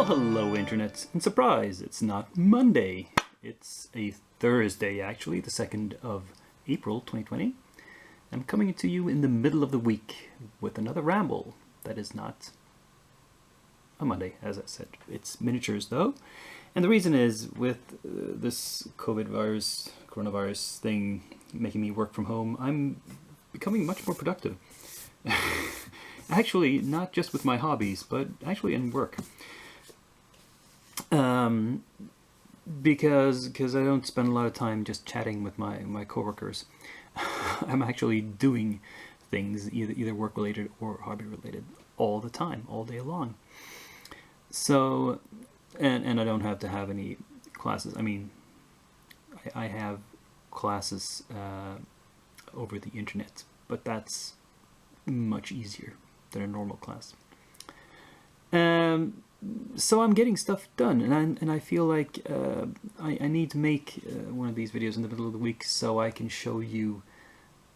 Well, hello Internet, and surprise, it's not Monday. It's a Thursday, actually, the 2nd of April 2020. I'm coming to you in the middle of the week with another ramble that is not a Monday, as I said. It's miniatures, though. And the reason is, with this coronavirus thing making me work from home, I'm becoming much more productive. Actually, not just with my hobbies, but actually in work. Because I don't spend a lot of time just chatting with my coworkers. I'm actually doing things, either work related or hobby related, all the time, all day long. So, and I don't have to have any classes. I mean, I have classes over the internet, but that's much easier than a normal class. So I'm getting stuff done, and I feel like I need to make one of these videos in the middle of the week so I can show you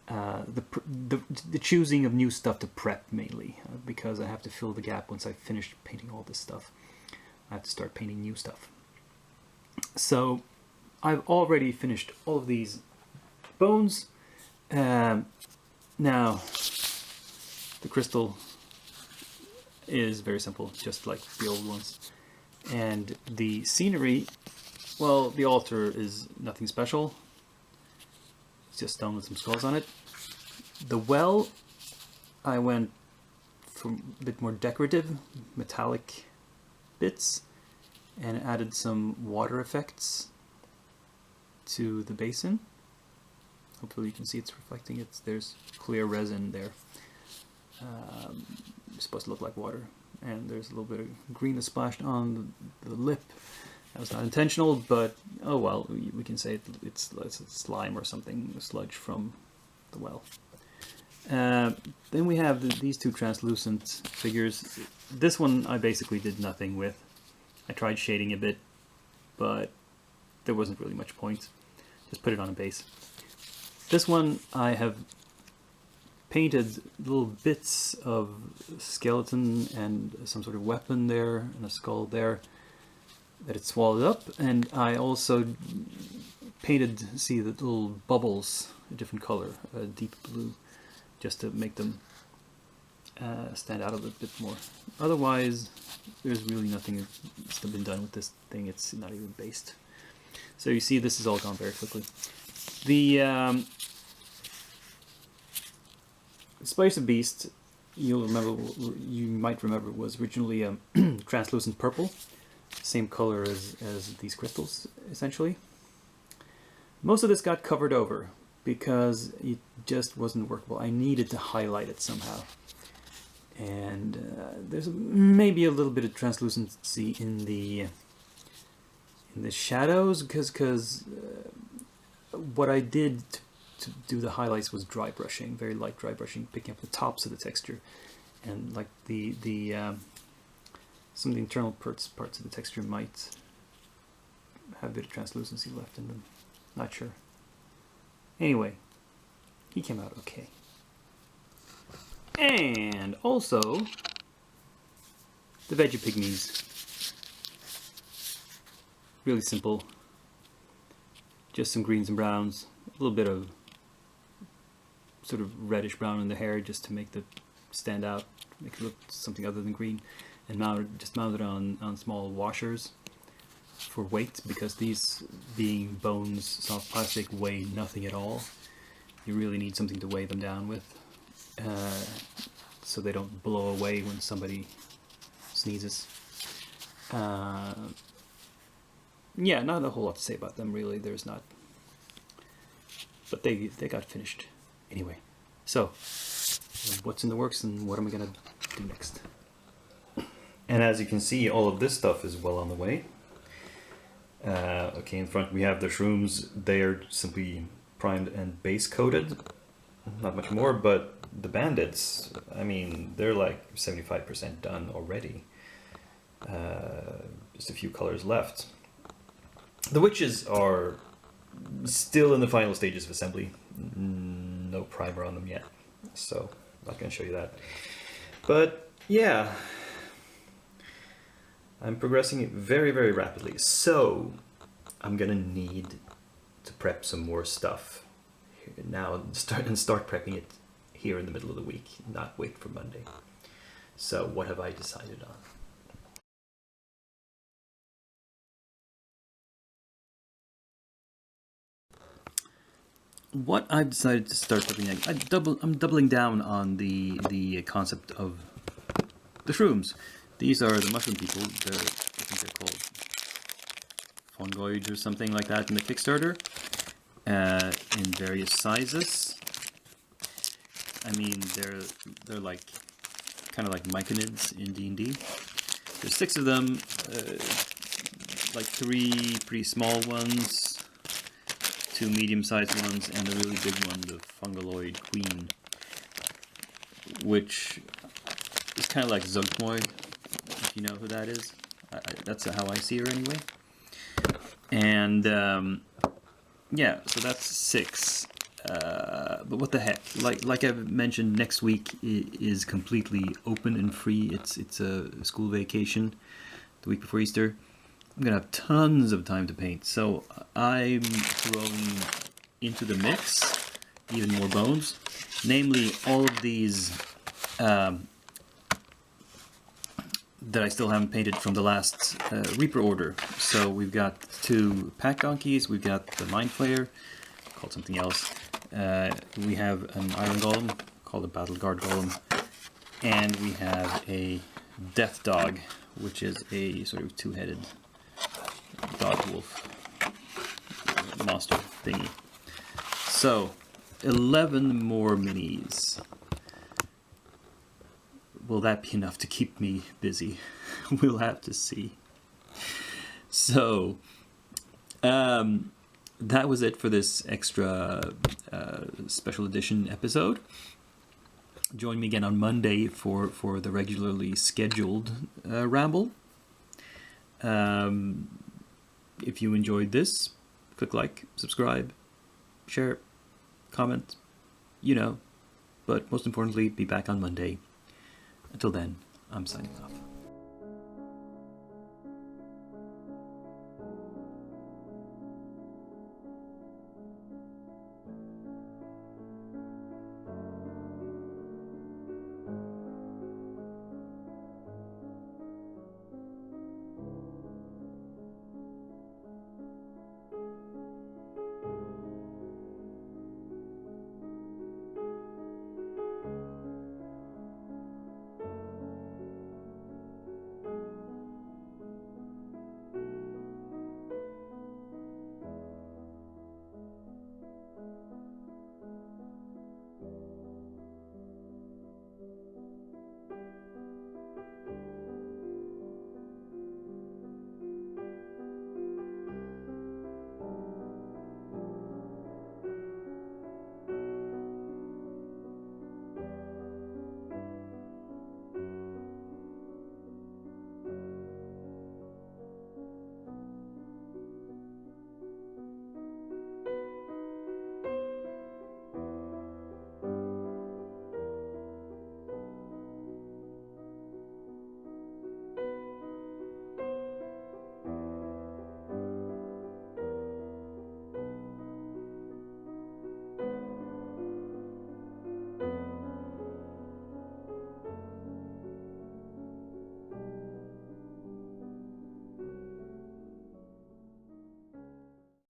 the choosing of new stuff to prep, mainly because I have to fill the gap once I've finished painting all this stuff. I have to start painting new stuff. So I've already finished all of these bones. Now the crystal is very simple, just like the old ones. And the scenery, well, the altar is nothing special. It's just stone with some skulls on it. The well, I went for a bit more decorative, metallic bits, and added some water effects to the basin. Hopefully you can see it's reflecting it. There's clear resin there. It's supposed to look like water, and there's a little bit of green that splashed on the lip. That was not intentional, but oh well, we can say it's slime or something, sludge from the well. Then we have these two translucent figures. This one I basically did nothing with. I tried shading a bit, but there wasn't really much point. Just put it on a base. This one I have painted little bits of skeleton and some sort of weapon there and a skull there that it swallowed up, and I also painted, see, the little bubbles a different color, a deep blue, just to make them stand out a little bit more. Otherwise there's really nothing that's been done with this thing. It's not even based. So you see, this has all gone very quickly. The Spice of Beast, you might remember, was originally a translucent purple, same color as these crystals, essentially. Most of this got covered over because it just wasn't workable. I needed to highlight it somehow, and there's maybe a little bit of translucency in the shadows, because what I did to do the highlights was dry brushing, very light dry brushing, picking up the tops of the texture, and like some of the internal parts of the texture might have a bit of translucency left in them. Not sure. Anyway, he came out okay. And also the veggie pygmies. Really simple. Just some greens and browns, a little bit of sort of reddish brown in the hair just to make it stand out, make it look something other than green, and mounted on small washers for weight, because these, being bones, soft plastic, weigh nothing at all. You really need something to weigh them down with, so they don't blow away when somebody sneezes. Yeah, not a whole lot to say about them, really. There's not, but they got finished anyway. So what's in the works and what am I gonna do next? And as you can see, all of this stuff is well on the way. Okay, in front we have the shrooms. They are simply primed and base coated, not much more. But the bandits, I mean, they're like 75% done already. Just a few colors left. The witches are still in the final stages of assembly. No primer on them yet, so I'm not going to show you that. But yeah, I'm progressing very, very rapidly, so I'm gonna need to prep some more stuff now and start prepping it here in the middle of the week, not wait for Monday. So what have I decided on? What I've decided to start prepping, I'm doubling down on the concept of the shrooms. These are the mushroom people. I think they're called fungoids or something like that in the Kickstarter, in various sizes. I mean, they're like kind of like myconids in D&D. There's 6 of them, like 3 pretty small ones, 2 medium-sized ones, and a really big one, the fungaloid queen, which is kind of like Zugmoy, if you know who that is. That's how I see her anyway. And yeah, so that's 6. But what the heck? Like I've mentioned, next week is completely open and free. It's a school vacation, the week before Easter. I'm gonna have tons of time to paint, so I'm throwing into the mix even more bones, namely all of these that I still haven't painted from the last Reaper order. So we've got 2 pack donkeys, we've got the Mind Flayer, called something else. We have an Iron Golem called a Battle Guard Golem, and we have a Death Dog, which is a sort of 2-headed dog wolf monster thingy. So 11 more minis. Will that be enough to keep me busy? We'll have to see. So that was it for this extra special edition episode. Join me again on Monday for the regularly scheduled ramble. If you enjoyed this, click like, subscribe, share, comment, but most importantly, be back on Monday. Until then, I'm signing off.